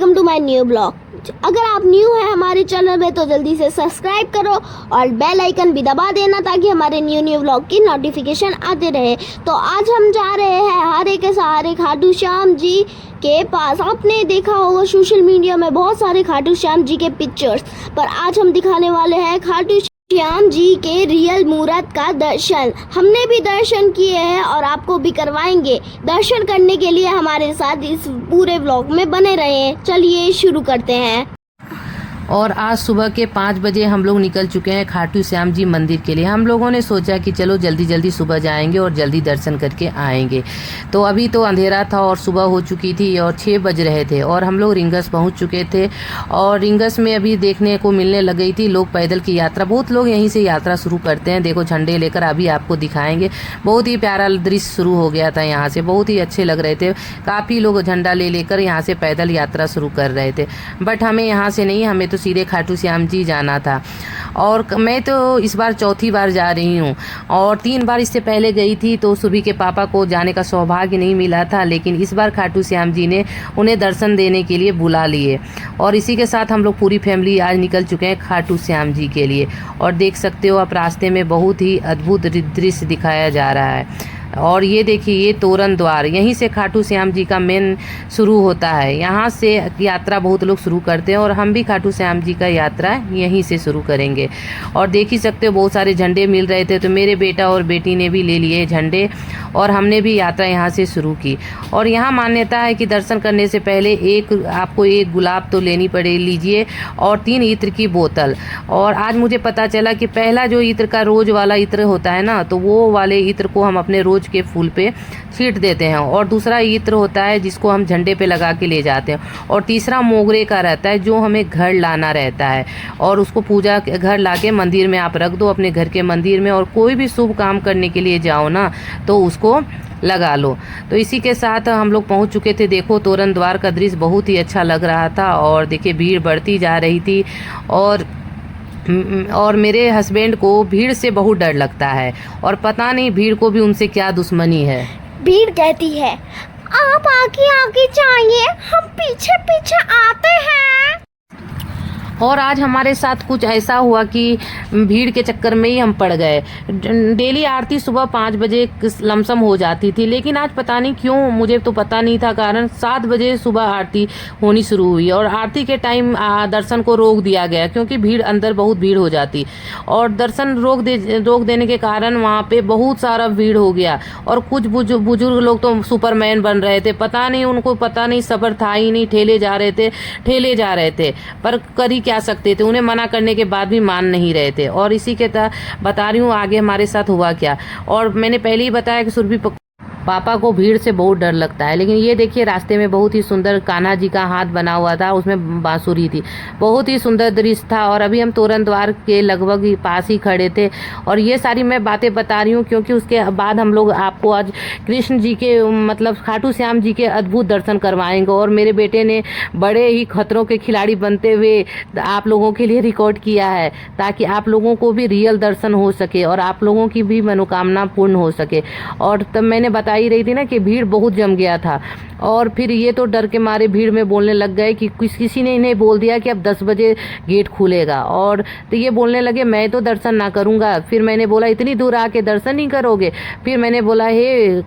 Welcome to my new blog. अगर आप new हैं हमारे चैनल में तो जल्दी से सब्सक्राइब करो और बेल आइकन भी दबा देना ताकि हमारे न्यू ब्लॉग की नोटिफिकेशन आते रहे। तो आज हम जा रहे हैं हारे के सहारे खाटू श्याम जी के पास। आपने देखा होगा सोशल मीडिया में बहुत सारे खाटू श्याम जी के पिक्चर्स, पर आज हम दिखाने वाले हैं खाटू श्याम जी के रियल मूरत का दर्शन। हमने भी दर्शन किए हैं और आपको भी करवाएंगे। दर्शन करने के लिए हमारे साथ इस पूरे व्लॉग में बने रहें। चलिए शुरू करते हैं। और आज सुबह के 5 बजे हम लोग निकल चुके हैं खाटू श्याम जी मंदिर के लिए। हम लोगों ने सोचा कि चलो जल्दी जल्दी सुबह जाएंगे और जल्दी दर्शन करके आएंगे। तो अभी तो अंधेरा था और सुबह हो चुकी थी और 6 बज रहे थे और हम लोग रिंगस पहुंच चुके थे। और रिंगस में अभी देखने को मिलने लग गई थी लोग पैदल की यात्रा। बहुत लोग यहीं से यात्रा शुरू करते हैं। देखो झंडे लेकर अभी आपको दिखाएंगे। बहुत ही प्यारा दृश्य शुरू हो गया था यहाँ से। बहुत ही अच्छे लग रहे थे। काफ़ी लोग झंडा ले लेकर यहाँ से पैदल यात्रा शुरू कर रहे थे। बट हमें यहाँ से नहीं, हमें तो सीधे खाटू श्याम जी जाना था। और मैं तो इस बार चौथी बार जा रही हूँ और 3 बार इससे पहले गई थी तो सुबह के पापा को जाने का सौभाग्य नहीं मिला था। लेकिन इस बार खाटू श्याम जी ने उन्हें दर्शन देने के लिए बुला लिए और इसी के साथ हम लोग पूरी फैमिली आज निकल चुके हैं खाटू श्याम जी के लिए। और देख सकते हो आप रास्ते में बहुत ही अद्भुत दृश्य दिखाया जा रहा है। और ये देखिए ये तोरण द्वार, यहीं से खाटू श्याम जी का मेन शुरू होता है। यहाँ से यात्रा बहुत लोग शुरू करते हैं और हम भी खाटू श्याम जी का यात्रा यहीं से शुरू करेंगे। और देख ही सकते हो बहुत सारे झंडे मिल रहे थे तो मेरे बेटा और बेटी ने भी ले लिए झंडे और हमने भी यात्रा यहाँ से शुरू की। और यहाँ मान्यता है कि दर्शन करने से पहले आपको एक गुलाब तो लेनी पड़े लीजिए और 3 इत्र की बोतल। और आज मुझे पता चला कि पहला जो इत्र का रोज वाला इत्र होता है ना, तो वो वाले इत्र को हम अपने रोज के फूल पे छींट देते हैं। और दूसरा इत्र होता है जिसको हम झंडे पे लगा के ले जाते हैं। और तीसरा मोगरे का रहता है जो हमें घर लाना रहता है और उसको पूजा घर लाके मंदिर में आप रख दो, अपने घर के मंदिर में। और कोई भी शुभ काम करने के लिए जाओ ना तो उसको लगा लो। तो इसी के साथ हम लोग पहुंच चुके थे। देखो तोरण द्वार का दृश्य बहुत ही अच्छा लग रहा था और देखिए भीड़ बढ़ती जा रही थी। और मेरे हस्बैंड को भीड़ से बहुत डर लगता है और पता नहीं भीड़ को भी उनसे क्या दुश्मनी है। भीड़ कहती है आप आगे आगे जाइए, हम पीछे पीछे आते हैं। और आज हमारे साथ कुछ ऐसा हुआ कि भीड़ के चक्कर में ही हम पड़ गए। डेली आरती सुबह 5 बजे लमसम हो जाती थी, लेकिन आज पता नहीं क्यों, मुझे तो पता नहीं था कारण, 7 बजे सुबह आरती होनी शुरू हुई और आरती के टाइम दर्शन को रोक दिया गया क्योंकि भीड़ अंदर बहुत भीड़ हो जाती। और दर्शन रोक देने के कारण वहाँ पे बहुत सारा भीड़ हो गया। और कुछ बुजुर्ग लोग तो सुपरमैन बन रहे थे। पता नहीं उनको पता नहीं सब्र था ही नहीं, ठेले जा रहे थे पर करी क्या सकते थे। उन्हें मना करने के बाद भी मान नहीं रहे थे। और इसी के तहत बता रही हूँ आगे हमारे साथ हुआ क्या। और मैंने पहले ही बताया कि सुरभि पापा को भीड़ से बहुत डर लगता है। लेकिन ये देखिए रास्ते में बहुत ही सुंदर कान्हा जी का हाथ बना हुआ था, उसमें बांसुरी थी। बहुत ही सुंदर दृश्य था। और अभी हम तोरण द्वार के लगभग पास ही खड़े थे। और ये सारी मैं बातें बता रही हूँ क्योंकि उसके बाद हम लोग आपको आज कृष्ण जी के मतलब खाटू श्याम जी के अद्भुत दर्शन करवाएंगे। और मेरे बेटे ने बड़े ही खतरों के खिलाड़ी बनते हुए आप लोगों के लिए रिकॉर्ड किया है ताकि आप लोगों को भी रियल दर्शन हो सके और आप लोगों की भी मनोकामना पूर्ण हो सके। और तब मैंने बता ही रही थी ना कि भीड़ बहुत जम गया था। और फिर ये तो डर के मारे भीड़ में बोलने लग गए कि किसी ने इन्हें बोल दिया कि अब 10 बजे गेट खुलेगा। और तो ये बोलने लगे मैं तो दर्शन ना करूंगा। फिर मैंने बोला इतनी दूर आके दर्शन नहीं करोगे। फिर मैंने बोला हे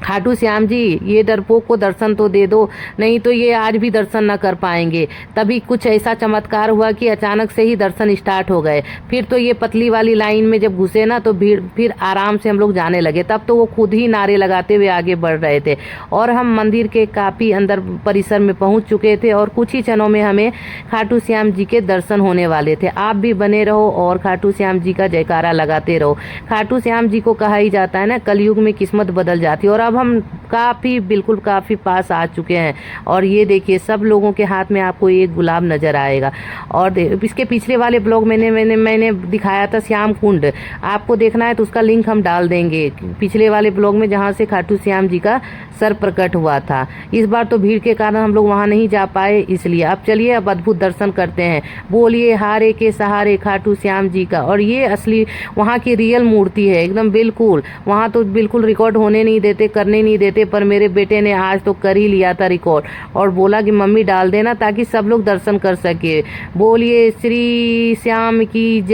खाटू श्याम जी ये डरपोक को दर्शन तो दे दो, नहीं तो ये आज भी दर्शन न कर पाएंगे। तभी कुछ ऐसा चमत्कार हुआ कि अचानक से ही दर्शन स्टार्ट हो गए। फिर तो ये पतली वाली लाइन में जब घुसे ना तो भीड़ फिर आराम से हम लोग जाने लगे। तब तो वो खुद ही नारे लगाते हुए आगे बढ़ रहे थे। और हम मंदिर के काफ़ी अंदर परिसर में पहुंच चुके थे और कुछ ही क्षणों में हमें खाटू श्याम जी के दर्शन होने वाले थे। आप भी बने रहो और खाटू श्याम जी का जयकारा लगाते रहो। खाटू श्याम जी को कहा ही जाता है ना कलयुग में किस्मत बदल जाती है। और अब हम काफ़ी पास आ चुके हैं। और ये देखिए सब लोगों के हाथ में आपको एक गुलाब नज़र आएगा। और इसके पिछले वाले ब्लॉग मैंने दिखाया था श्याम कुंड, आपको देखना है तो उसका लिंक हम डाल देंगे पिछले वाले ब्लॉग में जहाँ से खाटू श्याम जी का सर प्रकट हुआ था। इस बार तो भीड़ के कारण हम लोग वहाँ नहीं जा पाए, इसलिए अब चलिए अब अद्भुत दर्शन करते हैं। बोलिए हारे के सहारे खाटू श्याम जी का। और ये असली वहाँ की रियल मूर्ति है एकदम बिल्कुल। वहाँ तो बिल्कुल रिकॉर्ड होने नहीं देते, करने नहीं देते, पर मेरे बेटे ने आज तो कर ही लिया था रिकॉर्ड और बोला कि मम्मी डाल देना ताकि सब लोग दर्शन कर सके। बोलिए श्री श्याम की जय।